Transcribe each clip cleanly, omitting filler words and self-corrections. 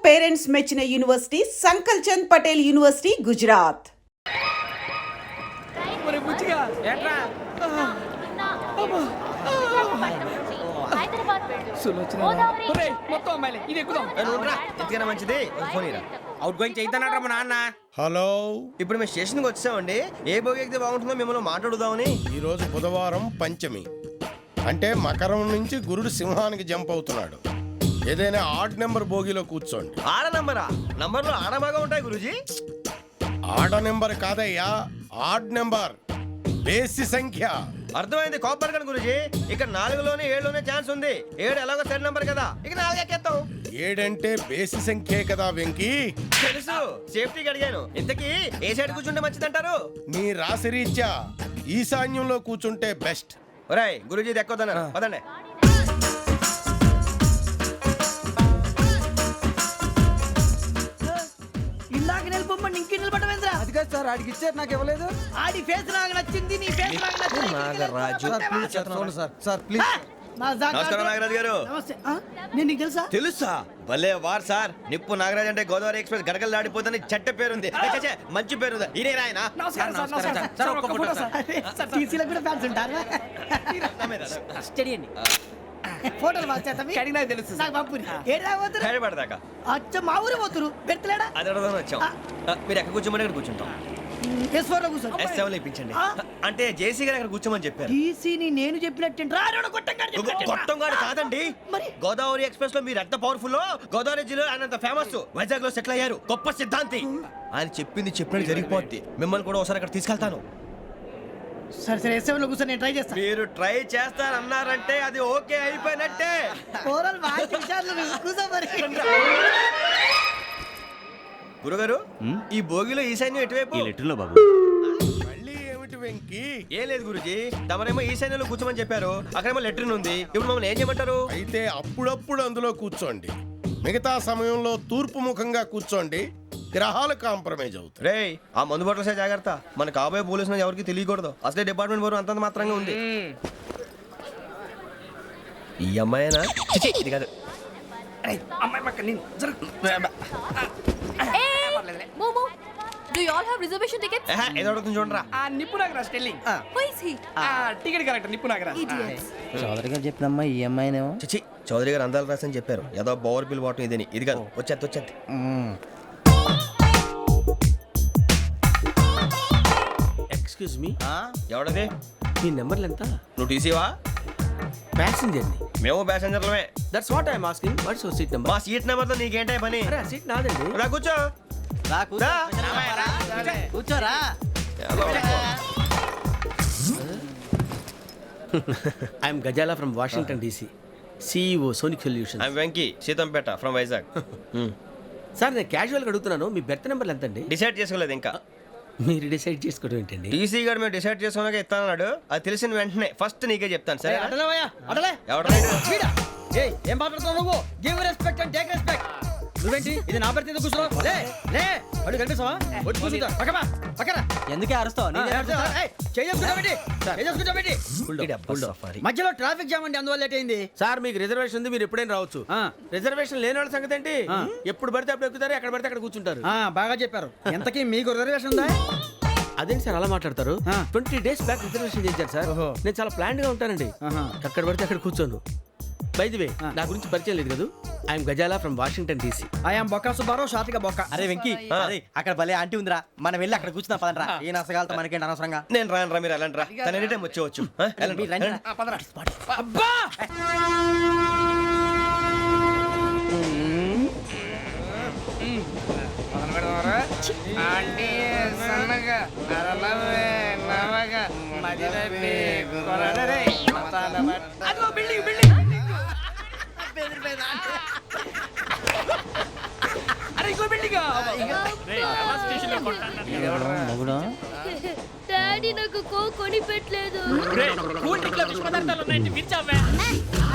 Parents మెచ్చిన university Sankalchand Patel university Gujarat. Hello, ఇప్పుడు మేము స్టేషన్కి వచ్చామండి. ఏ బోగి ఎక్కితే బాగుంటుందో మిమ్మల్ని మాట్లాడుదామని. ఈరోజు బుధవారం పంచమి, అంటే మకరం నుంచి గురుడు సింహానికి జంప్ అవుతున్నాడు. ఏదైనా ఆడ్ నెంబర్ బోగిలో కూర్చోండి. ఆడ నంబరా? నంబర్లో ఆడ బాగా ఉంటాయి గురూజీ. ఆడ నెంబర్ కాదయ్యా, ఆడ్ నెంబర్, బేసి సంఖ్య. అర్థమైంది, కాపర్ కానీ గురూజీ. ఇక్కడ 4లోనే 7లోనే ఛాన్స్ ఉంది. 7 ఎలాగో సెడ్ నంబర్ కదా, ఇక 4 ఎక్కేస్తాం. 7 అంటే బేసి సంఖ్యే కదా వెంకీ. తెలుసు, సేఫ్టీకి అడిగాను. ఇంతకీ ఏ సైడ్ కూర్చుంటే మంచిదంటారు? నీ రాశి రీత్యా ఈశాన్యంలో కూర్చుంటే బెస్ట్. ఒరాయ్ గురూజీ దెక్కొద్దన్నారు, పదండి. ఇందాక నిలబొమ్మని ఇంకే నిలబడమేంద్రా? అది కాదు సార్, ఆడికి ఇచ్చారు, నాకు ఇవ్వలేదు. ఆడి ఫేస్ నాకు నచ్చింది, నీ ఫేస్ నాకు నచ్చింది. నాగరాజు. Sir please. నమస్కారం నాగరాజు గారు. నమస్తే. నేను నీకు తెలుసా? తెలుసా? భలే వార్ సార్. నిప్పు నాగరాజ్ అంటే గోదావరి ఎక్స్ప్రెస్ గడగలు దాడిపోతుంది చెట్ట పేరుంది. మంచి పేరు. ఇదే ఆయన. నమస్కారం సార్. నమస్కారం సార్. ఒక్క ఫోటో సార్. సార్ టీసీలో కూడా ఫ్యాన్స్ ఉంటారా? స్టడీ అండి. ఫోటోలు మార్చేస్తాం. కడిగి నాకు తెలుసు. నాకు పంపుని. ఏడా పోతురు? హైదరాబాద్. అచ్చ మా ఊరు పోతురు. పెడతలేడా? అది అడగదాం వచ్చాం. మీరు ఎక్కడ కూర్చోమని అక్కడ కూర్చుంటాం. S4 లో కూర్చో. S7 ఇప్పించండి. అంటే జేసీ గారు అక్కడ కూర్చోమని చెప్పారు. టీసీని నేను చెప్పినట్టు గొట్టంగాడు కాదండి. మరి గోదావరి ఎక్స్ప్రెస్ లో మీరు ఎంత పవర్ఫుల్, గోదావరి జిల్లా ఆయన ఫేమస్. వైజాగ్ లో సెటిల్ అయ్యారు, గొప్ప సిద్ధాంతి. ఆయన చెప్పింది చెప్పినట్టు జరిగిపోద్ది. మిమ్మల్ని కూడా ఒకసారి అక్కడ తీసుకెళ్తాను. సరే సరే, S7 లో కూర్చో, నేను ట్రై చేస్తాను. మీరు ట్రై చేస్తారన్నారంటే అది ఓకే అయిపోయినట్టే. ఓవరాల్ వాయిస్ విషయాలు కూర్చో మరి. గురుగారు, ఈ భోగిలో ఈశాన్యం ఎటువైపు? మళ్ళీ ఏమిటి వెంకీ? ఏం లేదు గురుజీ, తమరేమో ఈశాన్యంలో కూర్చోమని చెప్పారు. అక్కడేమో లెట్రిన్ ఉంది. ఇప్పుడు మమ్మల్ని ఏం చేయమంటారు? అయితే అప్పుడప్పుడు అందులో కూర్చోండి, మిగతా సమయంలో తూర్పు ముఖంగా కూర్చోండి. గ్రహాలు కాంప్రమైజ్ అవుతాయి. రేయ్, ఆ మందు బట్టలసే జాగ్రత్త. మన కాబోయే పోలీసులు ఎవరికి తెలియకూడదు. అసలే డిపార్ట్మెంట్ బోరు అంతంత మాత్రంగా ఉంది. ఈ అమ్మాయినా? చిచి, ఇది కాదు. అమ్మాయి పక్క నేను Momo, do you all have reservation tickets? ఏదో అడుగుతుంది చూడరా. నిప్పు Nagaraj telling. Who is he? Ticket correct, నిప్పు నాగరాజ్. Idiots. చౌదరి గారు చెప్పినమ్మా ఈ అమ్మాయినేమో. చిచి, చౌదరి గారు అందాలు రాసని చెప్పారు. ఏదో బోర్ బిల్ వాటం ఇదని. ఇది కాదు, వచ్చేది. Excuse me, ఎవడది? మీ నెంబర్లు ఎంత? నువ్వు టీసీవా? ప్యాసింజర్ ని. మేము ప్యాసెంజర్లమే. That's what I'm asking. What's your seat number? మా సీట్ నెంబర్తో నీకేంటే పని? అరే, ఆ సీట్ నాదండి. రా కూర్చో. రా. కూర్చోరా. I'm Ghazala from Washington DC, CEO Sonic Solutions. I'm Venky, Seethampeta from Vizag. Sir, నేను క్యాజువల్గా అడుగుతున్నాను, మీ బెర్త్ నెంబర్లు ఎంత అండి? డిసైడ్ చేసుకోలేదు ఇంకా. మీరు డిసైడ్ చేసుకోవడం ఏంటండి? టీసీ గారు మేము డిసైడ్ చేసుకున్నాక ఇస్తానన్నాడు. అది తెలిసిన వెంటనే ఫస్ట్ నీకే చెప్తాను. సరే? అటలే ఎవరు? ఏం మాట్లాడుతున్నావు నువ్వు? Give respect and take respect. నువ్వేంటి ఇది నా పరిస్థితి ఎందుకు కూర్చున్నావు? లే లే, అడు కనిపిస్తావా? వచ్చి కూర్చుంటా. పక్కన ఎందుకే అరుస్తావు? మధ్యలో ట్రాఫిక్ జామ్ అండి, అందువల్ల లేట్ అయింది. సార్, మీకు రిజర్వేషన్ ఉంది, మీరు ఎప్పుడైనా రావచ్చు. రిజర్వేషన్ లేని వాళ్ళ సంగతి ఏంటి? ఎప్పుడు పడితే అప్పుడు ఎక్కుతారు, ఎక్కడ పడితే అక్కడ కూర్చుంటారు. బాగా చెప్పారు. ఎంతకీ మీకు రిజర్వేషన్ ఉందా? అదేంటి సార్ అలా మాట్లాడతారు? 20 days బ్యాక్ రిజర్వేషన్ చేశారు సార్. నేను చాలా ప్లాన్డ్ గా ఉంటానండి. అక్కడ పడితే అక్కడ కూర్చోను. బై ది వే, నా గురించి పరిచయం లేదు కదా. I'm Ghazala from Washington DC. I'm Bokka Subbarao, షాతిక బొక్క. అరే వెంకీ, అక్కడ భలే ఆంటీ ఉందిరా, మనం వెళ్ళి అక్కడ కూర్చున్నా పదరా. ఏ నసగాలతో మనకేంటి అనవసరంగా. నేను రాను, మీరు ఎలాంటి రా. తన ఎనీ టైం వచ్చేవచ్చు. అబ్బా, డాడీ నాకు కోక్ కొని పెట్టలేదు.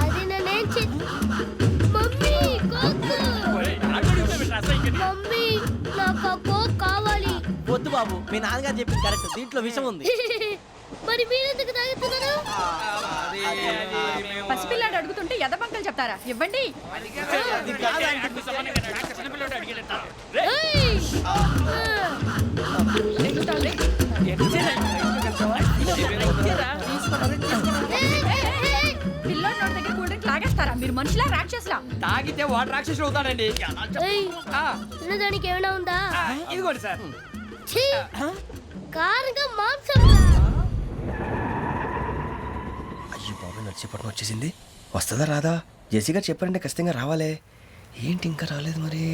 అది నేనేం మమ్మీ, కోక్. మమ్మీ, నాకు ఆ కోక్ కావాలి. వద్దు బాబు, మీ నాన్నగారు చెప్పింది కరెక్ట్, దీంట్లో విషయం ఉంది. మరి మీరెందుకు తాగుతున్నారు? పసిపిల్లాడు అడుగుతుంటే ఎదబంకలు చెప్తారా? ఇవ్వండి. తాగితే వాడు రాక్షసుడు అవుతాడండి. ఏయ్, ఆ, తినడానికి ఏమైనా ఉందా? ఆ, ఇదిగోండి సార్. ఛీ! కారంగా మాంసం అయ్యో బాబు నడిచేపట్నం వచ్చేసింది. వస్తుందా రాదా? జెసి గారు చెప్పారంటే ఖచ్చితంగా రావాలే. ఏంటి ఇంకా రాలేదు మరి?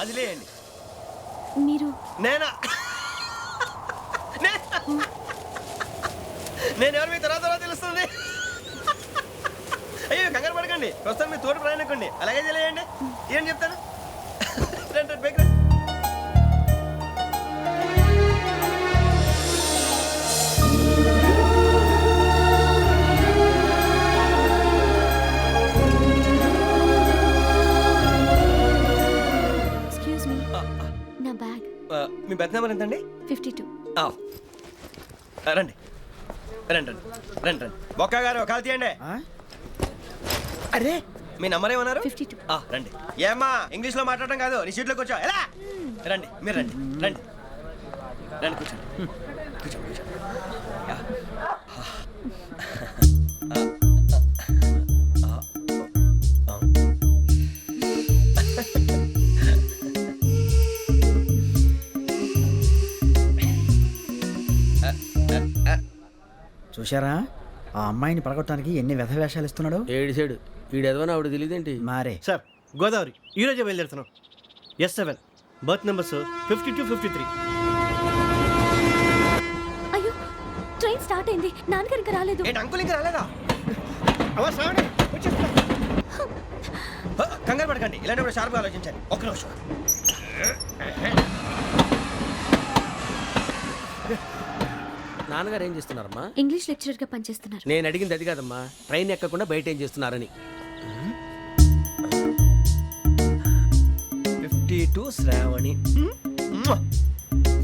అది లేయండి. మీరు నేనా? నేను ఎవరు మీ తర్వాత తెలుస్తుంది. అయ్యో కంగారు పడకండి, ప్రస్తుతం మీ తోటి ప్రయాణకండి. అలాగే తెలియండి. ఏం చెప్తాను? రండి, రండి, బైక్ రండి. ఎక్స్క్యూజ్ మీ, నా బ్యాగ్. మీ బెత్ నెంబర్ ఎంతండి? 52. రండి రండి రండి రండి రండి. బొక్క గారు కాల్ తీయండి. అరే మీ నంబర్ ఏమన్నారు? 52. రండి. ఏమ్మా ఇంగ్లీష్ లో మాట్లాడడం కాదు, నీ సీట్లోకి వచ్చా. ఎలా రండి, మీరు రండి రండి రండి, కూర్చోండి కూర్చోండి కూర్చోండి. యా. చూశారా ఆ అమ్మాయిని పడగొట్టడానికి ఎన్ని వ్యధ వేషాలు ఇస్తున్నాడు. ఏడు సైడు వీడు ఎదవని ఆవిడ తెలియదేంటి? మారే సార్ గోదావరి ఈ రోజే బయలుదేరుతున్నాం. S7 berth numbers 52, 53. అయ్యో, ట్రైన్ స్టార్ట్ అయింది. నాన్నగారు ఇంకా రాలేదు. ఏంటి అంకుల్ ఇంకా రాలేదా? అవా శ్రావణి వచ్చేస్తున్నా. కంగారు పడకండి, ఇలాంటప్పుడు షార్ప్గా ఆలోచించండి. ఒక్క నిమిషం. నాన్నగారు ఏం చేస్తున్నారమ్మా? ఇంగ్లీష్ లెక్చరర్ గా పనిచేస్తున్నారు. నేను అడిగింది అది కాదమ్మా, ట్రైన్ ఎక్కకుండా బయట ఏం చేస్తున్నారని. 52 శ్రావణి,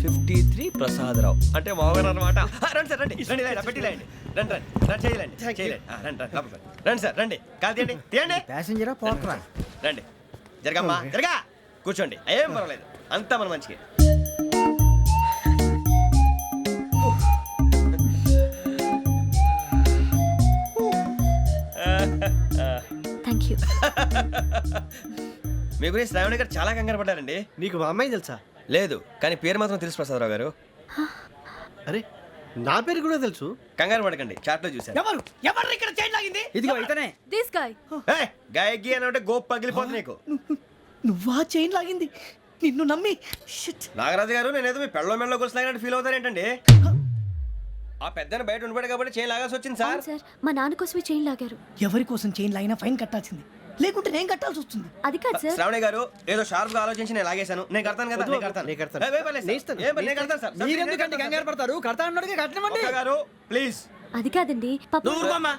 53 ప్రసాదరావు అంటే మామగారు అనమాట. రండి సార్, రండి రండి, ఇలా పెట్టి లేండి. రండి రండి రండి, చేయలేండి చేయలేండి. రండి రండి లోపలికి రండి. రండి సార్, రండి, కాల్ తీయండి తీయండి. ప్యాసింజరా పోట్రా. రండి, జరగమ్మా జరగా, కూర్చోండి. ఏం పర్వాలేదు, అంతా మన మంచికి. Thank you. మీ గురించి శ్రావణి గారు చాలా కంగారు పడ్డారండి. నీకు మా అమ్మాయి తెలుసా? లేదు, కానీ పేరు మాత్రం తెలుసు ప్రసాదరావు గారు. అరే నా పేరు కూడా తెలుసు. కంగారు పడకండి, చాట్లో చూశాను. ఎవరు ఎవరు ఇక్కడ చైన్ లాగింది? ఇదిగో ఇతనే. This guy. గాయకి అని అంటే గోప్ పగిలిపోతుంది నీకు. నువ్వా చైన్ లాగింది? నిన్ను నమ్మి షిట్. నాగరాజు గారు, నేనేదో మీ పెళ్ళ మెళ్ళలో కొలిసిలాగినట్టు ఫీల్ అవుతారు ఏంటండి? ఆ పెద్దని బయట ఉండిపోయాడు కాబట్టి చేయి లాగాల్సి వచ్చింది సార్. అవును సార్, మా నాన్న కోసమే చైన్ లాగారు. ఎవరి కోసం చైన్ లాగినా ఫైన్ కట్టాల్సింది, లేకుంటే నేను కట్టాల్సి వస్తుంది. అది కాదు సార్. శ్రావణి గారు ఏదో షార్ప్ గా ఆలోచించి నేను లాగేశాను. నేను కడతాను కదా, నేను కడతాను. నేను కడతాను. ఏ, పర్లేదు సార్. నేను ఇస్తాను. ఏ, నేను కడతాను సార్. మీరెందుకంటే కంగారు పడతారు? కడతా అన్నాడుగా కట్టమండి. ఒక్క గారు ప్లీజ్. అది కాదండి, పాప. నువ్వు ఊరుకోమ్మా.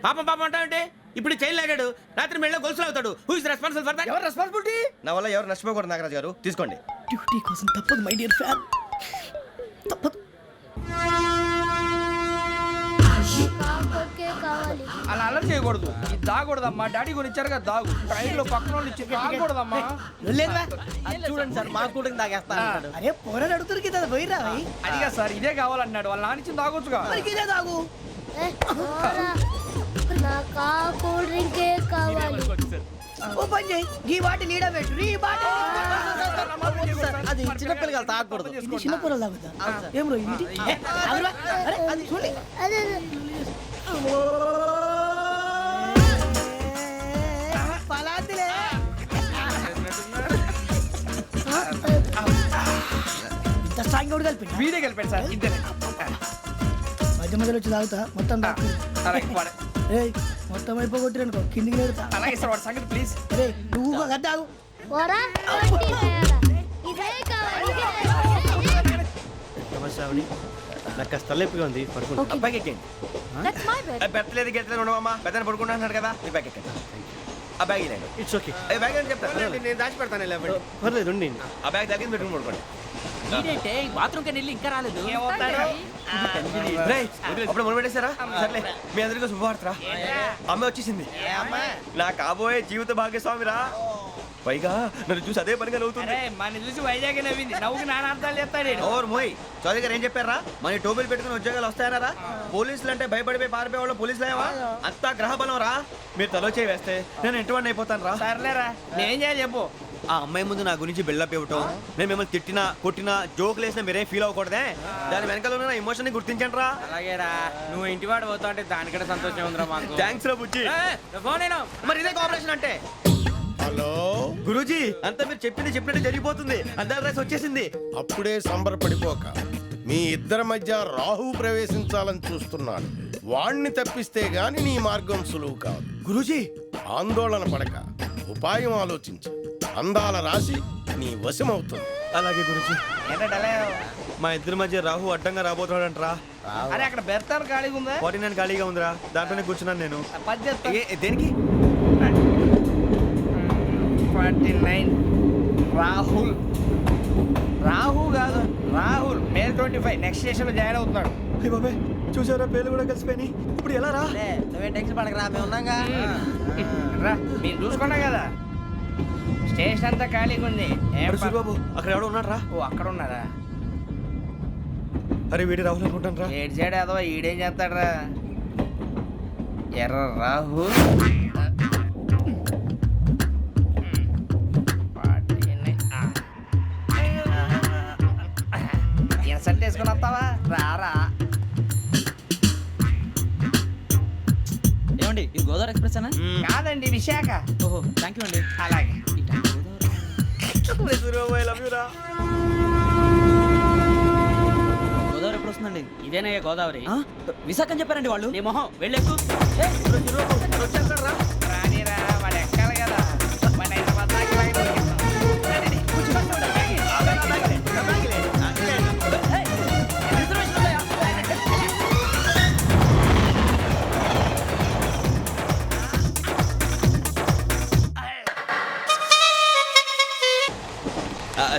పాపం పాపం అంటావంటే ఇప్పుడు చైన్ లాగాడు, రాత్రి మెళ్ళ గొలుసులు అవుతాడు. Who is responsible for that? ఎవరు రెస్పాన్సిబిలిటీ? నా వల్ల ఎవరు నష్టపోకూడదు నాగరాజు గారు, తీసుకోండి. డ్యూటీ కోసం తప్పదు మై డియర్ ఫ్యాన్, తప్పదు. కాకొక్కే కావాలి. అలా అలర్ట్ చేయకూడదు. ఇది దాగకూడదమ్మా. డాడీ కొని ఇచ్చారు కదా దాగు. ట్రైన్ లో పక్కన వాళ్ళు ఇచ్చి దాగకూడదమ్మా. లేదురా. చూడండి సార్, మా కూడా తాగేస్తా అన్నాడు. అరే పోరాడు అడుగుతారు కదా, పోయిరా భయ్. అదిగా సార్, ఇదే కావాలన్నాడు. వాళ్ళ నాన్న ఇచ్చింది తాగొచ్చుగా. మరి ఇదే తాగు. ఏ, పోరా. నాకు ఆ కూల్ డ్రింకే కావాలి. ఓ పని చేయి, ఈ బాటి లీడ పెట్టు. ఈ బాటి అది చిన్నపిల్లలు తాగకూడదు. ఇది చిన్న పొరలు తాగుతా. ఏం రో ఇది? ఏ, ఆగురా. అరే అది చూడండి. అదే పలాతిలే. ఇంత స్ట్రాంగ్ కూడా కలిపి వీడే గెలిపాడు సార్. ఇద్దరే. మధ్య మధ్యలో వచ్చి తాగుతా మొత్తం తాగు. అలాగే వాడే. ఏయ్ మొత్తం మొత్తం అయిపోగొట్టిరనుకో కిందికి నేడుతా. అలాగే సార్ వాడి సంగతి ప్లీజ్. రే నువ్వు ఒక గద్ద ఆగు. పోరా వడ్డీ తయారా. ఇదే కావాలి ఇదే. నమస్తే శ్రావణి, నాకు కాస్త తలెప్పిగా ఉంది, పడుకుంటా. అబ్బాయికి ఎక్కండి. That's my bed. పెట్టలేదు గెట్టలేదు ఉండవమ్మా. పెద్దని పడుకుంటున్నాడు కదా, మీ బ్యాగ్ ఎక్కండి. ఆ బ్యాగ్ ఇలాండి. ఇట్స్ ఓకే, ఏ బ్యాగ్ అని చెప్తాను. నేను దాచి పెడతాను లేవండి. పర్లేదు ఉండి. ఆ బ్యాగ్ తగ్గింది పెట్టుకుని పడుకోండి. బాత్రూమ్ కి వెళ్ళి ఇంకా రాలేదు. రేయ్, అప్పుడు మొదలు పెట్టేశారా? సర్లే, మీ అందరికీ శుభవార్తరా. అమ్మ వచ్చేసింది. నా కాబోయే జీవిత భాగ్యస్వామిరా. పైగా నన్ను చూసి అదే పనిగా నవ్వుతుంది. మన చూసి వైజాగ్ నవ్వింది. నవ్వుకి నాన్న అర్థాలు చెప్తాడు. ఓర్ మోయ్, చౌదరి గారు ఏం చెప్పారా? మన టోబీలు పెట్టుకుని ఉద్యోగాలు వస్తాయనరా? పోలీసులు అంటే భయపడిపోయి పారిపోయే వాళ్ళు పోలీసులేవా? అంతా గ్రహ బలం రా. మీరు తలో చేయి వేస్తే నేను ఇంటివాడిని అయిపోతాను రా. సర్లేరా, నేనేం చేయాలి చెప్పు. ఆ అమ్మాయి ముందు నా గురించి బిల్డప్ ఇవ్వటం, నేను మిమ్మల్ని తిట్టినా కొట్టినా జోకులు వేసినా మీరేం ఫీల్ అవ్వకూడదే. దాని వెనకాల ఉన్న నా ఎమోషన్ ని గుర్తించండి రా. అలాగేరా, నువ్వు ఇంటివాడు పోతా అంటే దానికంటే సంతోషం ఉందిరా మాకు. థ్యాంక్స్ రా బుజ్జి. ఫోన్ అయినా మరి ఇదే కోఆపరేషన్ అంటే. హలో, గురూజీ, అంతా మీరు చెప్పింది చెప్పినట్టు జరిగిపోతుంది. అందాల రైస్ వచ్చేసింది. అప్పుడే సంబరపడిపోక. మీ ఇద్దరి మధ్య రాహు ప్రవేశించాలని చూస్తున్నాడు. వాణ్ణి తప్పిస్తే గాని నీ మార్గం సులువు కాదు. గురూజీ, ఆందోళన పడక, ఉపాయం ఆలోచించు. అందాల రాశి నీ వశమవుతుంది. అలాగే గురూజీ. ఏంటంటే మా ఇద్దరి మధ్య రాహు అడ్డంగా రాబోతున్నాడంటరా. అరే అక్కడ బెర్తాను ఖాళీగా ఉందా? 49 ఖాళీగా ఉందిరా, దాంట్లోనే కూర్చున్నాను నేను. పది చెప్తా. దేనికి? 49 రాహుల్. రాహు కాదు, రాహుల్. మే 25 నెక్స్ట్ స్టేషన్ లో జాయిన్ అవుతున్నాడు. అయ్య బాబాయ్, చూసారా పేర్లు కూడా కలిసిపోయినాయి. ఇప్పుడు ఎలా రా? నువ్వేం టెన్షన్ పడకరా, మేము ఉన్నాగా. రా, మీరు చూసుకున్నా కదా స్టేషన్ అంతా ఖాళీగా ఉంది. ఏం అరే సూరిబాబు, అక్కడ ఎవడో ఉన్నాడు రా. ఓ అక్కడ ఉన్నారా? అరే వీడి రాహుల్ అనుకుంటాను రా. ఏడు సైడ్ అదో ఈడేం చేస్తాడరా? ఎర్ర రాహు. ఇన్సల్ట్ వేసుకుని వస్తావా? రారా. ఏమండి ఇది గోదావరి ఎక్స్ప్రెస్ అనా? కాదండి, విశాఖ. ఓహో థ్యాంక్ యూ అండి. అలాగే. సూరిబాబు, ఐ లవ్ యు రా. గోదావరి ఎప్పుడు వస్తుందండి? ఇదేనయ్య గోదావరి. విశాఖ అని చెప్పారండి వాళ్ళు. నీ మొహం వెళ్ళేకు. రానిరా, వాడు ఎక్కాలి కదా. వాడు హైదరాబాద్ దాకా ఇలాగే దొరికిస్తాం. రండి, కూర్చోండి.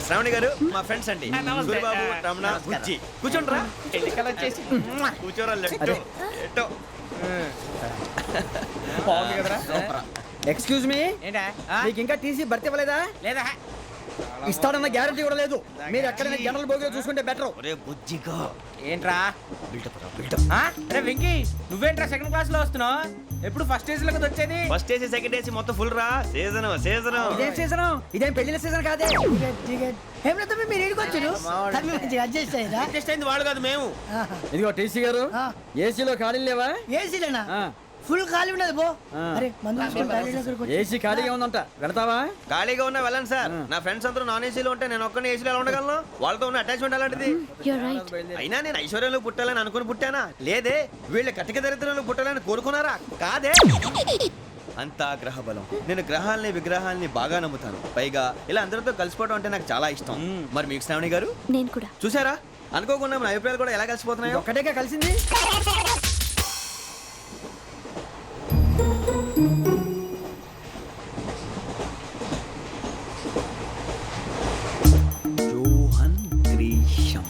శ్రావణి గారు మా ఫ్రెండ్స్ అండి. నమస్తే. సూరిబాబు, రమణ, బుజ్జి. కూర్చోండి రా. ఎన్నికలు వచ్చేసి కూర్చోరా. లెట్టో ఎట్టో. బాగుంది కదరా? ఎక్స్క్యూజ్ మీ, ఏంటా? మీకు ఇంకా టీసీ భర్తీ ఇవ్వలేదా? లేదా ఇస్తాడన్న గ్యారంటీ కూడా లేదు. మీరు ఎక్కడైనా జనరల్ బోగిలో చూసుకుంటే బెటర్. ఒరే బుజ్జిగా, ఏంట్రా? బిల్డప్ రా, బిల్డప్. అరే వెంకీ, నువ్వేంట్రా సెకండ్ క్లాస్ లో వస్తున్నావు? ఎప్పుడు ఫస్ట్ ఏజ్ లో వచ్చేది? ఫస్ట్ ఏసీ సెకండ్ ఏసీ మొత్తం ఫుల్ రా. Season season. ఇదేం సీజన్? ఇదేం పెళ్లిన సీజన్ కాదే. ఏమిటో మీరు ఇడికొచ్చారు అడ్జస్ట్ అయ్యారా? అడ్జస్ట్ అయింది వాళ్ళు కాదు, మేము. ఇదిగో టీసీ గారు, ఏసీలో ఖాళీ లేవా? ఏసీలేనా? ఫుల్ ఖాళీ ఉండదు పో. అరే మందు తీసుకొని టాయిలెట్ దగ్గరకు వచ్చి. ఏసీ ఖాళీగా ఉందంట, వెళతావా? ఖాళీగా ఉన్నా వెళ్ళండి సార్. నా ఫ్రెండ్స్ అందరూ నాన్ ఏసీలో ఉంటే నేను ఒక్కనే ఏసీలో ఎలా ఉండగలను? వాళ్ళతో ఉన్న అటాచ్మెంట్ అలాంటిది. You're right. అయినా నేను ఐశ్వర్యంలో పుట్టాలని అనుకుని పుట్టానా? లేదే. వీళ్ళ కటిక దరిద్రంలో పుట్టాలని కోరుకున్నారా? కాదే. అంతా గ్రహ బలం. నేను గ్రహాలని విగ్రహాలని బాగా నమ్ముతాను. పైగా ఇలా అందరితో కలిసిపోవడం అంటే నాకు చాలా ఇష్టం. మరి మీకు శ్రావణి గారు? నేను కూడా. చూసారా, అనుకోకుండా మన అభిప్రాయాలు కూడా ఎలా కలిసిపోతున్నాయో. ఒక్కటేగా కలిసింది. Johan Grisham,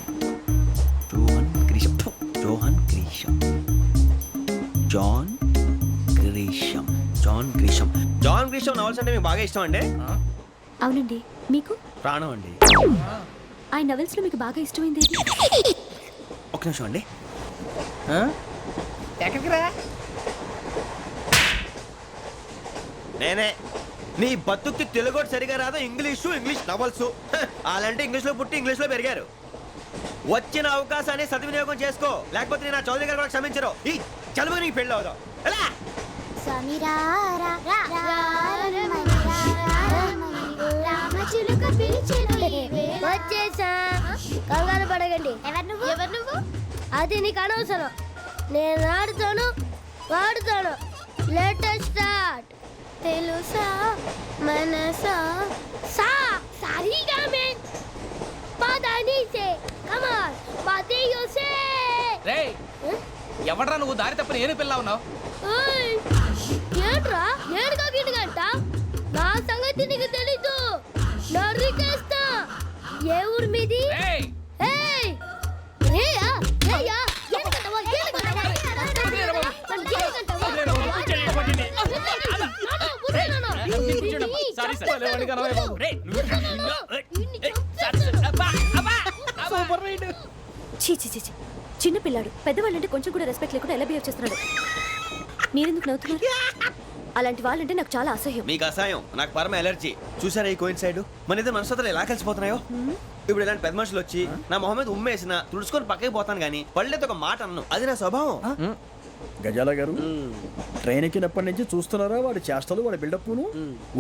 Johan Grisham, Johan Grisham, John Grisham, John Grisham. John Grisham novels అంటే మీకు బాగా ఇష్టం అండి? అవునండి. మీకు? ప్రాణం అండి. ఆ నవెల్స్ లో మీకు బాగా ఇష్టమైంది ఏది? ఒక్క నిమిషం అండి. ఎక్కడికి రా? నేనే. నీ బతుక్కి తెలుగు సరిగా రాదు, ఇంగ్లీష్ నవల్స్. అలాంటి ఇంగ్లీష్లో పుట్టి ఇంగ్లీష్లో పెరిగారు. వచ్చిన అవకాశాన్ని సద్వినియోగం చేసుకో, లేకపోతే నేను చౌదరి గారు కూడా క్షమించరు. ఈ చదువు నీకు పెళ్ళి అవుదాం. ఎలా? వచ్చేసా, కంగారు పడగండి. ఎవరు నువ్వు? అది నీకు అనవసరం. నేను ఆడుతాను, వాడుతాను. లెట్ స్టార్ట్ తెలుసా మనసా సా సారీగా మే పదని సే కమాన్ బాతియో సే రేయ్ ఎవడ్రా నువ్వు దారి తప్పని ఏను పిల్ల ఉన్నావు? ఓయ్ ఏంట్రా ఏడుగా గిడుగంట నా సంగతి నీకు తెలీదు నరికేస్తా ఏ ఊరు మీది రేయ్ ఏయ్ రేయా రేయా ఏడుగంటవా ఏడుగంటవా సారీ సార్ రేయ్ సూపర్ రైడ్. చీ చీ చీ చీ. చిన్న పిల్లాడు పెద్దవాళ్ళంటే కొంచెం కూడా రెస్పెక్ట్ లేకుండా ఎలా బిహేవ్ చేస్తున్నాడు. మీరెందుకు నవ్వుతున్నారు? అలాంటి వాళ్ళంటే నాకు చాలా అసహ్యం. మీకు అసహాయం, నాకు పరమ ఎలర్జీ. చూసారా ఈ కోయిన్ సైడ్ మన ఇద్దరు మనసుతో ఎలా కలిసిపోతున్నాయో. ఇప్పుడు ఇలాంటి పెద్ద మనుషులు వచ్చి నా మొహం మీద ఉమ్మేసిన తుడుచుకొని పక్కకి పోతాను కానీ పళ్ళేతో ఒక మాట అన్ను, అది నా స్వభావం. గజాల గారు ట్రైన్ ఎక్కినప్పటి నుంచి చూస్తున్నారా వాడి చేష్టలు వాడి బిల్డప్ను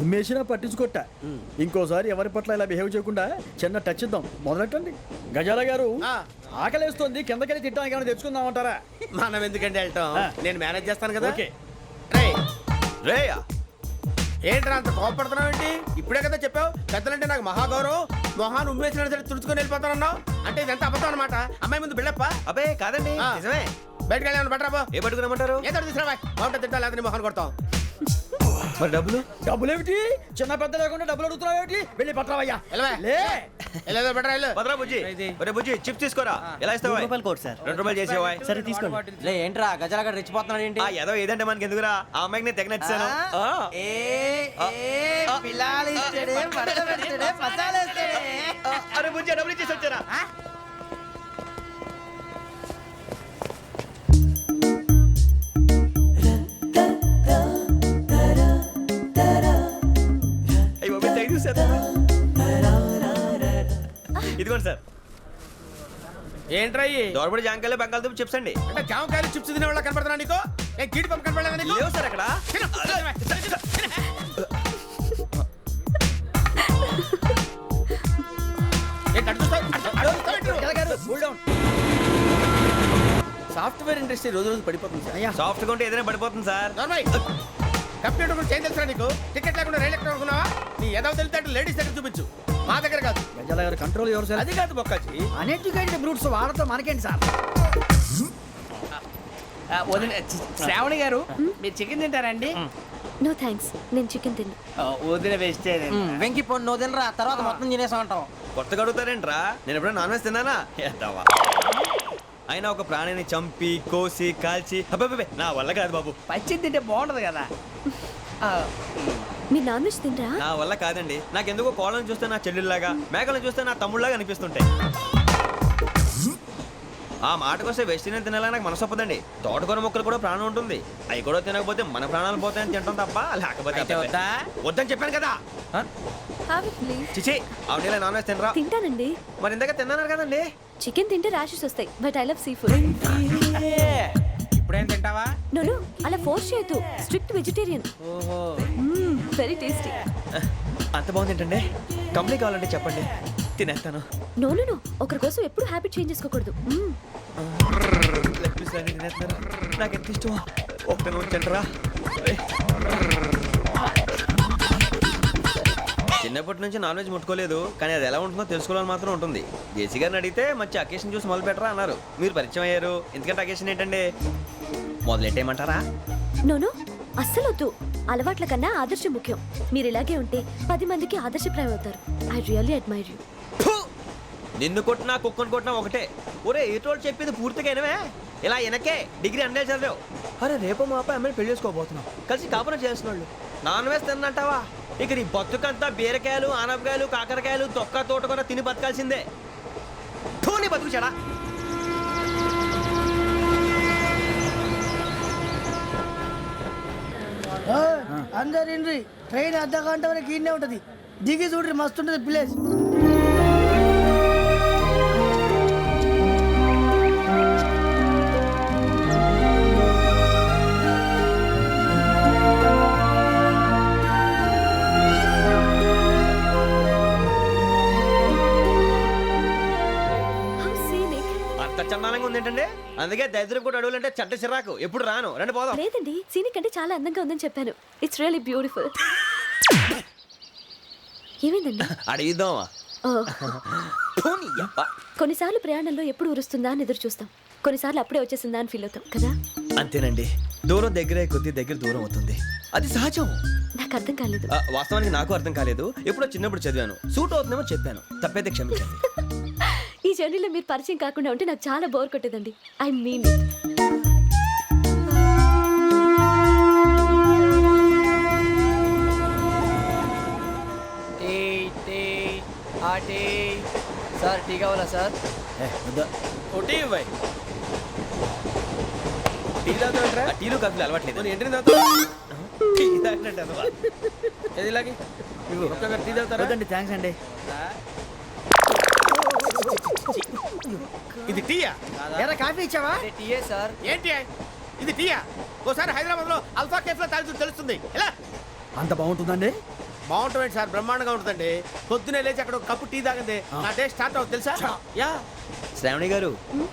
ఉమ్మేసినా పట్టించుకోట. ఇంకోసారి ఎవరి పట్ల ఇలా బిహేవ్ చేయకుండా చిన్న టచ్ ఇద్దాం, మొదలెట్టండి. గజాల గారు ఆకలేస్తోంది, కిందకెళ్ళి తిట్టడానికి ఏమైనా తెచ్చుకుందామంటారా? మనం ఎందుకంటే వెళ్తాం, నేను మేనేజ్ చేస్తాను కదా. ఓకే. రేయా ఏంట్రా అంత కోపడుతున్నావు ఏంటి? ఇప్పుడే కదా చెప్పావు పెద్దలంటే నాకు మహాగౌరవం, మొహాన్ని ఉమ్మేసిన సరే తుడుచుకొని వెళ్ళిపోతానన్నావు. అంటే ఇదంతా అబద్ధం అనమాట. అమ్మాయి ముందు బిల్డప్ప. అబ్బే కాదండి, ఆ. నిజమే. బయటకు వెళ్ళాను బట్రాబో. ఏ పట్టుకురమ్మంటారు? ఏదో తీసుకురా బాగుంటుంది తింటా లేదా మొహాన్ని కొడతాం. మరి డబ్బులు? డబ్బులేమిటి? చిన్న పెద్ద లేకుండా డబ్బులు అడుగుతున్నావు ఏమిటి? వెళ్ళి పట్టరావయ్యా. వెళ్ళవా? లే వెళ్ళేదో బట్రా వెళ్ళు. భద్రా బుజ్జి, ఒరే బుజ్జి చిప్స్ తీసుకోరా. ఎలా ఇస్తావా? Court sir. 2 రూపాయలు చేసేవా? సరే తీసుకోండి. లే ఏంట్రా గజాలగడ రెచ్చిపోతున్నాడు ఏంటి? ఆ ఏదో ఏదంటే మనకి ఎందుకురా, ఆ అమ్మాయికి నేను తెగ నచ్చాను. అరే బుజ్జి డబ్బులు ఇచ్చేసి వచ్చారా? అయ్యో తెగ చూసారా? ఇదిగోండి సార్. ఏంట్రా ఇయి? దోరబడి జాంకాయలు బంగాళదుంప చిప్స్ అండి. అంటే జామకాయలు చిప్స్ తినే వాళ్ళ కనపడుతున్నా నీకు? ఏ గీడి పంప కనపడలేదా నీకు? లేవు సార్ అక్కడ. తిను, తినవే, తిను. ఏంటి అటు చూస్తావు? అటు చూస్తావు ఏంటి నువ్వు? గజాల గారు కూల్ డౌన్. సాఫ్ట్వేర్ ఇండస్ట్రీ రోజు రోజు పడిపోతుంది సార్. సాఫ్ట్ గా ఉంటే ఏదైనా పడిపోతుంది సార్. నార్మల్. కంప్యూటర్ గురించి ఏం తెలుసా నీకు? టికెట్ లేకుండా రైలు ఎక్కడ అనుకున్నావా? నీ ఏదో తెలితే లేడీస్ దగ్గర చూపించు, మా దగ్గర కాదు. గజాల గారు కంట్రోల్ ఎవరు సార్? అది కాదు బొక్కాచి. అన్ఎడ్యుకేటెడ్ బ్రూట్స్ వాడతో మనకేంటి సార్? శ్రావణి గారు మీరు చికెన్ తింటారండి? నో థ్యాంక్స్, నేను చికెన్ తిన్నా. వదిన వేస్తే వెంకి పొన్ను నువ్వు తినరా, తర్వాత మొత్తం తినేసా ఉంటాం. కొత్తగా అడుగుతారేంట్రా? నేను ఎప్పుడైనా నాన్ వెజ్ తిన్నానా? ఎద్దావా. అయినా ఒక ప్రాణిని చంపి కోసి కాల్చి అబ్బబ్బబ్బే, నా వల్ల కాదు బాబు. పచ్చి తింటే బాగుంటది కదా. మీరు నాన్ వెజ్ తినరా? నా వల్ల కాదండి. నాకెందుకో కోళ్ళని చూస్తే నా చెల్లెల్లాగా, మేకలను చూస్తే నా తమ్ముళ్ళలాగా అనిపిస్తుంటాయి. ఆ మాటకొస్తే వెస్టిరియన్ తినాలని నాకు మనసు ఒప్పదండి. తోటకూర మొక్కలు కూడా ప్రాణం ఉంటుంది, అవి కూడా తినకపోతే మన ప్రాణాలు పోతాయని తింటాం తప్ప లేకపోతే వద్దా? వద్దని చెప్పాను కదా. Have it, please. చిచి అవునీ నాన్ వెజ్ తినరా? తింటానండి. మరి ఇందాక తిన్నాను కదండి. చికెన్ తింటే ర్యాషెస్ వస్తాయి, but I love sea food. ఇప్పుడేం తింటావా? నో అలా ఫోర్స్ చేయొద్దు. Strict vegetarian. Very tasty. అంత బాగుంది ఏంటండి? కంప్లీట్ కావాలంటే చెప్పండి, తినేస్తాను. నో ఒకరి కోసం ఎప్పుడు హ్యాబిట్ చేంజ్ చేసుకోకూడదు. లెగ్ పీస్ అన్ని తినేస్తున్నారు. నాకు ఎంత ఇష్టమో ఒకటే తింటరా. చిన్నప్పటి నుంచి నాన్ వెజ్ ముట్టుకోలేదు, కానీ అది ఎలా ఉంటుందో తెలుసుకోవాలని మాత్రం ఉంటుంది. జేసీ గారిని అడిగితే మంచి అకేషన్ చూసి మొదలు పెట్టరా అన్నారు. మీరు పరిచయం అయ్యారు, ఎందుకంటే అకేషన్ ఏంటండి? మొదలెట్టేయమంటారా? నో అస్సలు వద్దు. అలవాట్ల కన్నా ఆదర్శం ముఖ్యం. మీరు ఇలాగే ఉంటే 10 మందికి ఆదర్శప్రాయం అవుతారు. I really admire you. నిన్ను కొట్టినా కుక్కను కొట్టినా ఒకటే. ఒరే ఏటోళ్ళు చెప్పింది పూర్తిగా వినవే. ఇలా వెనకే డిగ్రీ అన్నే చదివావు. అరే రేపు మా అబ్బాయి అమ్మాయిని పెళ్లి చేసుకోబోతున్నావు, కలిసి కాపురం చేసిన వాళ్ళు నాన్ వెజ్ తిన్నంటావా? ఇక నీ బతుకంతా బీరకాయలు ఆనపకాయలు కాకరకాయలు తొక్క తోట కూడా తిని బతకాల్సిందే. నీ బతుకు చెడా. అందరు ట్రైన్ అర్ధ గంట వరకు ఇన్నే ఉంటది. దిగి చూడ్రి మస్తు ఉంటది ప్లేస్. అంత చందానంగా ఉంది ఏంటంటే అందుకే దరిద్రం కూడా అడవులంటే చెడ్డ చిరాకు ఎప్పుడు రాను రండి పోదాం. లేదండి సీనిక్ అంటే చాలా అందంగా ఉందని చెప్పాను. It's really beautiful. ఏమైందండి? అడిగిద్దామా? ఓ, కొన్నిసార్లు ప్రయాణంలో ఎప్పుడు ఉరుస్తుందా అని ఎదురు చూస్తాం, కొన్నిసార్లు అప్పుడే వచ్చేసిందా అని ఫీల్ అవుతాం కదా. అంతేనండి, దూరం దగ్గరే కొద్ది దగ్గర దూరం అవుతుంది, అది సహజం. నాకు అర్థం కాలేదు. వాస్తవానికి నాకు అర్థం కాలేదు, ఎప్పుడో చిన్నప్పుడు చదివాను, సూట్ అవుతుందేమో చెప్పాను, తప్పైతే క్షమించండి. ఈ జర్నీలో మీరు పరిచయం కాకుండా ఉంటే నాకు చాలా బోర్ కొట్టేదండి. ఐ మీన్ సార్ టీ కావాలా సార్? ఒకటి ఇవ్వాయి. టీ తాగుతావుట్రా? టీలు కాఫీలు అలవాట్లేదు. ఎంట్రీ టీ తాగినట్టు అదవా? ఏది ఇలాగే ఒక్కొక్కరు టీ తాగుతారా? థ్యాంక్స్ అండి. ఇది టీయా? ఎరా కాఫీ ఇచ్చావా? టీయే సార్. ఏంటి ఇది టీయా? ఓసారి హైదరాబాద్ లో అల్ఫా కేఫ్ లో తాగుతూ తెలుస్తుంది. ఎలా అంత బాగుంటుందండి? బాగుంటుంది సార్, బ్రహ్మాండంగా ఉంటుందండి. పొద్దునే లేచి అక్కడ ఒక కప్పు టీ తాగింది నా డే స్టార్ట్ అవుతుంది తెలుసా? యా శ్రావణి గారు,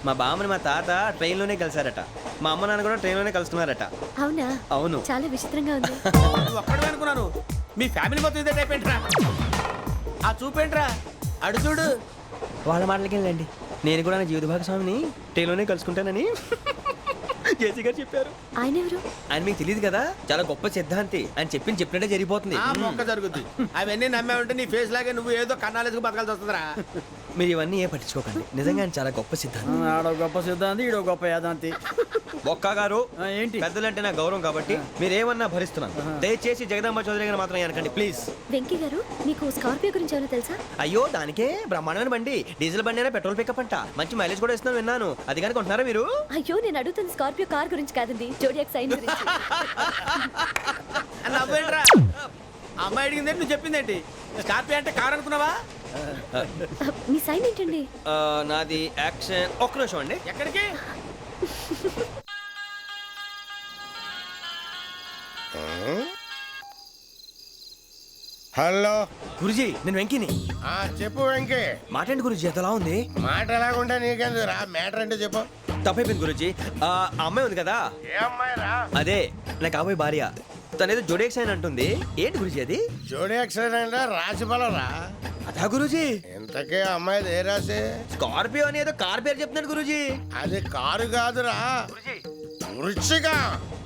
మా బామ్మని మా తాత ట్రైన్ లోనే కలిసారట, మా అమ్మ నాన్న కూడా ట్రైన్ లోనే కలుస్తున్నారట. అవునా? అవును. చాలా విచిత్రంగా ఉంది. నువ్వు ఒక్కడే అనుకున్నాను, మీ ఫ్యామిలీ మొత్తం ఇదే టైప్ ఏంట్రా? ఆ చూపేంట్రా, అడు చూడు. వాళ్ళ మాటలకి వెళ్ళండి, నేను కూడా నా జీవిత భాగస్వామిని ట్రైన్ లోనే కలుసుకుంటానని జేసీ గారు చెప్పారు. ఆయన ఎవరు? ఆయన మీకు తెలియదు కదా, చాలా గొప్ప సిద్ధాంతి అని చెప్పినట్టే జరిగిపోతుంది. ఆ మొక్క జరుగుద్ది. అవన్నీ నమ్మే ఉంటే నీ ఫేస్ లాగే నువ్వు ఏదో కన్నాలేసుకు బతకాల్సి వస్తుందిరా. మీరు ఇవన్నీ ఏ పట్టించుకోకండి, నిజంగా ఆయన చాలా గొప్ప సిద్ధాంతి. ఆడో గొప్ప సిద్ధాంతి, ఈడో గొప్ప యాదాంతి. ఒక్క గారు ఏంటి? పెద్దలంటే నా గౌరవం కాబట్టి మీరేమన్నా భరిస్తున్నాను. దయచేసి జగదాంబ చౌదరి గారు మాత్రం అనకండి ప్లీజ్. వెంకీ గారు, మీకు స్కార్పియో గురించి ఏమైనా తెలుసా? అయ్యో దానికే బ్రహ్మాండమైన బండి, డీజిల్ బండి అయినా పెట్రోల్ పికప్ అంట, మంచి మైలేజ్ కూడా ఇస్తున్నాను విన్నాను. అది కానీ కొంటున్నారా మీరు? అయ్యో నేను అడుగుతుంది స్కార్పియో కార్ గురించి కాదండి, జోడియాక్ సైన్ గురించి. నవ్వేంట్రా? అమ్మాయి అడిగింది నువ్వు చెప్పిందేంటి? స్కార్పియో అంటే కారు అనుకున్నావా? మీ సైన్ ఏంటండి? నాది యాక్షన్. ఒక్క నిమిషం అండి. ఎక్కడికి? హలో గురుజీ, నేను వెంకిని. చెప్పు వెంకీ. మాట్లాడండి గురుజీ, ఎంతలా ఉంది? మాట ఎలాగుంటా నీకెందుకు రా, మ్యాటర్ అంటే చెప్పు. తప్పైపోయింది గురుజీ. ఆ అమ్మాయి ఉంది కదా, ఏ అమ్మాయి రా? అదే నా కాబోయే భార్య, తనేదో జోడేక్స్ అని అంటుంది. ఏంటి గురుజీ అది? జోడి యాక్సిడెంట్ రాసి రా. అదా గురుజీ? ఇంతకే అమ్మాయి ఏ రాసి? స్కార్పియో అని ఏదో కార్ పేరు చెప్తున్నాడు గురుజీ. అది కారు కాదురా, వృచ్చిక.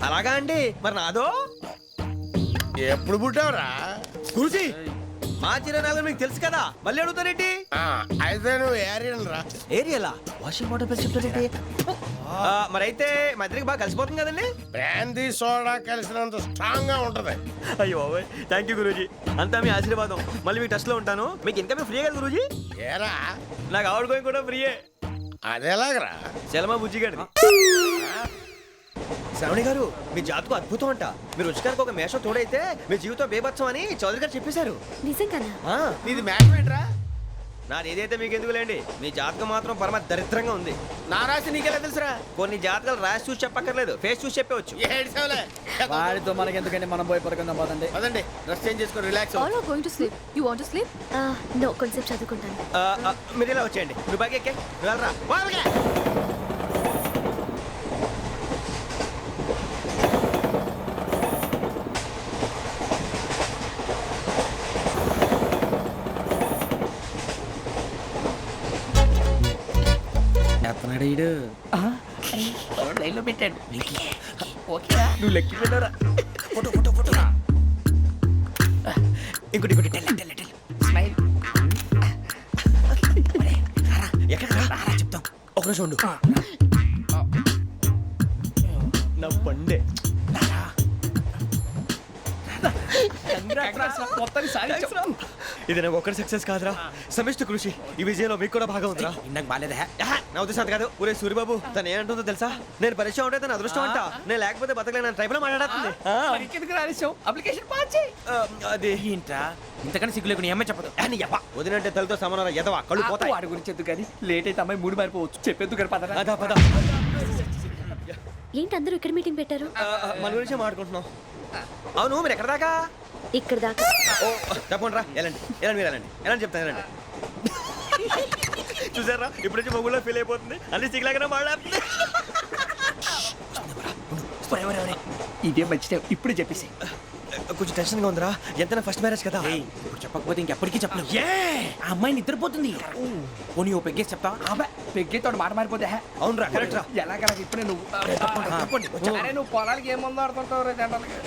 అలాగా అండి, మరి నాదో? ఎప్పుడు పుట్టావురా? గురుజీ మా చిరనాలు మీకు తెలుసు కదా, మళ్ళీ అడుగుతారేంటి? అయితే నువ్వు ఏరియన్ రా. ఏరియలా? వాషింగ్ వాటర్ పేరు చెప్తారేంటి? మరైతే మా ఇద్దరికి బాగా కలిసిపోతుంది కదండి. బ్రాందీ సోడా కలిసినంత స్ట్రాంగ్ గా ఉంటది. అయ్యో థ్యాంక్ యూ గురూజీ, అంతా మీ ఆశీర్వాదం. మళ్ళీ మీకు టచ్ లో ఉంటాను. మీకు ఇన్కమ్ ఫ్రీ కదా గురూజీ? ఏరా, నాకు ఆవిడ గోయింగ్ కూడా ఫ్రీయే. అదేలాగరా? చలమా బుజ్జి గారిది. శ్రావణి గారు, మీ జాతకు అద్భుతం అంట. మీరు రుచికారికి ఒక మేషం తోడైతే మీ జీవితం బేబత్సం అని చౌదరి గారు చెప్పేశారు. నిజంగానా? నీది మ్యాటర్ ఏంట్రా? నాది ఏదైతే మీకు ఎందుకు లేండి, మీ జాతకం మాత్రం పరమ దరిద్రంగా ఉంది. నా రాసి నీకెలా తెలుసురా? కొన్ని జాతకాలు రాసి చూసి చెప్పక్కర్లేదు, ఫేస్ చూసి చెప్పవచ్చు. ఏడ్చావులే. వాడితో మనకి ఎందుకండి, మనం పోయి పడుకుందాం పదండి. పదండి, డ్రెస్ చేంజ్ చేసుకొని relax. All are going to sleep. You want to sleep? No, కొంచెం చదువుకుంటాను. మీరు ఇలా వచ్చేయండి, నువ్వు బాగా ఎక్కే వెళ్ళరా. లైన్లో పెట్టాడు. ఓకేరా? నువ్వు లెక్కి వెళ్ళరా. Photo photo photo. ఇంకోటి ఇంకోటి టెల్ టెల్ టెల్. స్మైల్. ఎక్కడ రా చెప్తాం. ఒక నిమిషం ఉండు. నా పండే ఇది నాకు ఒక్కరి సక్సెస్ కాదురా, సమిష్టి కృషి. ఈ విజయంలో మీకు కూడా భాగం ఉందిరా. నాకు బాగాలేదా? నా ఉద్దేశం అంత కాదు. ఊరే సూరిబాబు, తను ఏమంటుందో తెలుసా? నేను పరిచయం ఉంటే తన అదృష్టం అంట, నేను లేకపోతే బతకలేను ట్రైబ్ లో మాట్లాడుతుంది. అప్లికేషన్ పాస్ చేయి. అది ఏంట్రా ఇంతకన్నా సిగ్గు లేకుండా ఏమై చెప్పదు. వదినంటే తలతో సమానం ఎదవా, కళ్ళు పోతాయి. వాడి గురించి ఎందుకు కానీ లేట్ అయితే అమ్మాయి మూడు మారిపోవచ్చు. చెప్పేందుకు కానీ పదరా. అదా పద. ఏంటి అందరూ ఇక్కడ మీటింగ్ పెట్టారు? మన గురించి మాట్లాడుకుంటున్నాం. అవును, మీరు ఎక్కడ దాకా? ఇక్కడ దాకా. ఓ తప్పకుండా రా, వెళ్ళండి వెళ్ళండి, మీరు వెళ్ళండి, వెళ్ళండి చెప్తాను, వెళ్ళండి. చూసారా ఇప్పుడు నుంచి మొగుల్లో ఫీల్ అయిపోతుంది అన్ని సిగ్లాగానే మాట్లాడుతుంది. ఇదే మంచి టైం ఇప్పుడు చెప్పేసి కొంచెం టెన్షన్గా ఉందిరా, ఎంతైనా ఫస్ట్ మ్యారేజ్ కదా. ఇప్పుడు చెప్పకపోతే ఇంకెప్పటికీ చెప్పలేవు. ఆ అమ్మాయి నిద్రపోతుంది. పోనీ ఓ పెగ్గేసి చెప్తా. పెగ్గేతో మాట మారిపోతే అవునరా, కరెక్ట్ రా. ఎలాగలా ఇప్పుడే నువ్వు అరే నువ్వు పొలాలకి ఏం ముందు ఆడుతుంటావు రే జనరల్గా.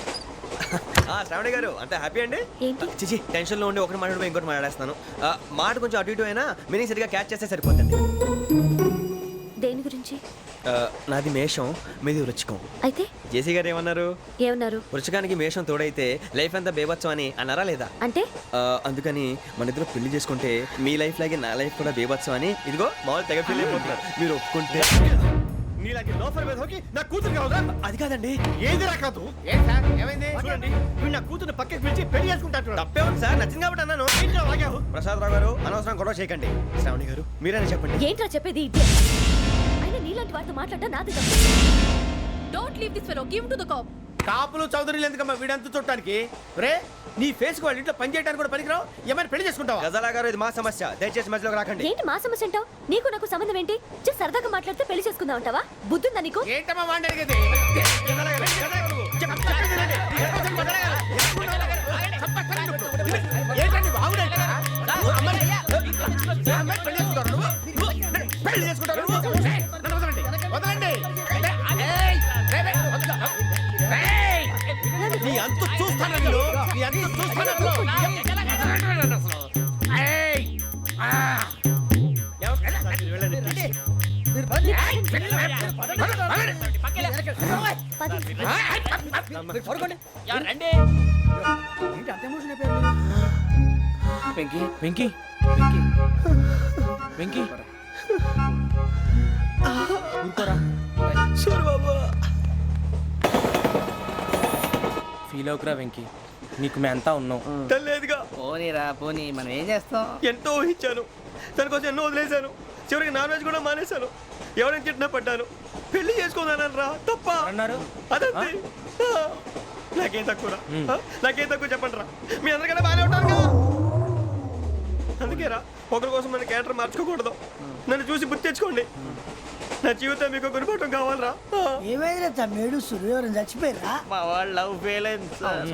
శ్రావణి గారు అంత హ్యాపీ అండి? ఏంటి? చిచి టెన్షన్ లో ఉండి ఒకటి మాట్లాడిపోయి ఇంకోటి మాట్లాడేస్తాను. మాట కొంచెం అటు ఇటు అయినా మీనింగ్ సరిగా క్యాచ్ చేస్తే సరిపోతుంది. దేని గురించి? నాది మేషం, మీది వృచ్చికం. అయితే జేసీ గారు ఏమన్నారు? ఏమన్నారు? వృచ్చికానికి మేషం తోడైతే లైఫ్ అంతా బేబత్సం అని అన్నారా లేదా? అంటే అందుకని మన ఇద్దరు పెళ్లి చేసుకుంటే మీ లైఫ్ లాగే నా లైఫ్ కూడా బేబత్సం అని ఇదిగో మామూలు తెగ పెళ్లి అయిపోతున్నారు. మీరు ఒప్పుకుంటే నీలాంటి లోఫర్ మీద హోకి నా కూతురు కావదా? అది కాదండి. ఏదిరా కాదు? ఏం సార్ ఏమైంది? చూడండి వీడు నా కూతురు పక్కకి పిలిచి పెళ్లి చేసుకుంటాడు. తప్పే ఉంది సార్, నచ్చింది కాబట్టి అన్నాను. ప్రసాద్ రావు గారు అనవసరం గొడవ చేయకండి. శ్రావణి గారు మీరైనా చెప్పండి. ఏంట్రా చెప్పేది? అయినా నీలాంటి వారితో మాట్లాడటం నాది తప్పు. Don't leave this fellow, give to the cop. కాపులు చౌదరులు ఎందుకమ్మా వీడంతా చూడటానికి? రే నీ ఫేస్ వాళ్ళ ఇంట్లో పని చేయడానికి కూడా పనికిరావు. ఏమైనా పెళ్లి చేసుకుంటావా? గజాలా గారు ఇది మా సమస్య, దయచేసి మధ్యలోకి రాకండి. ఏంటి మా సమస్య అంటావు? నీకు నాకు సంబంధం ఏంటి? జస్ట్ సరదాగా మాట్లాడితే పెళ్లి చేసుకుందాం అంటావా? బుద్ధుందా నీకు? ఏంటమ్మా వాడిని అడిగేది? ఏంటండి బాగుండే పెళ్లి చేసుకుంటారు. వదలండి. నీ అంత చూస్తాను వీళ్ళు. నీ అంత చూస్తాను. వెంకీ వెంకీ వెంకీ ఊరుకోరా. ఫీల్ అవుకురా వెంకీ, నీకు మేమంతా ఉన్నాం. లేదుగా పోనీరా పోనీ, మనం ఏం చేస్తాం? ఎంతో ఊహించాను, తన కోసం ఎన్నో వదిలేశాను, చివరికి నాన్ వెజ్ కూడా మానేశాను. ఎవరైనా తిట్టినా పడ్డాను. పెళ్లి చేసుకోదానని రా తప్ప అన్నారు. అదంతే. నాకేం తక్కువ నాకేం తక్కువ చెప్పండి రా. మీ అందరికన్నా బాగానే ఉంటారు కదా. అందుకే రా, ఒకరి కోసం మన క్యారెక్టర్ మార్చుకోకూడదు. నన్ను చూసి గుర్తు తెచ్చుకోండి. నా జీవితం మీకు గురిపటం కావాలరా. ఏమైనా తమ్మేడు సురవరం చచ్చిపోయిరా. మా వాళ్ళు లవ్ ఫెయిల్ అయింది సార్.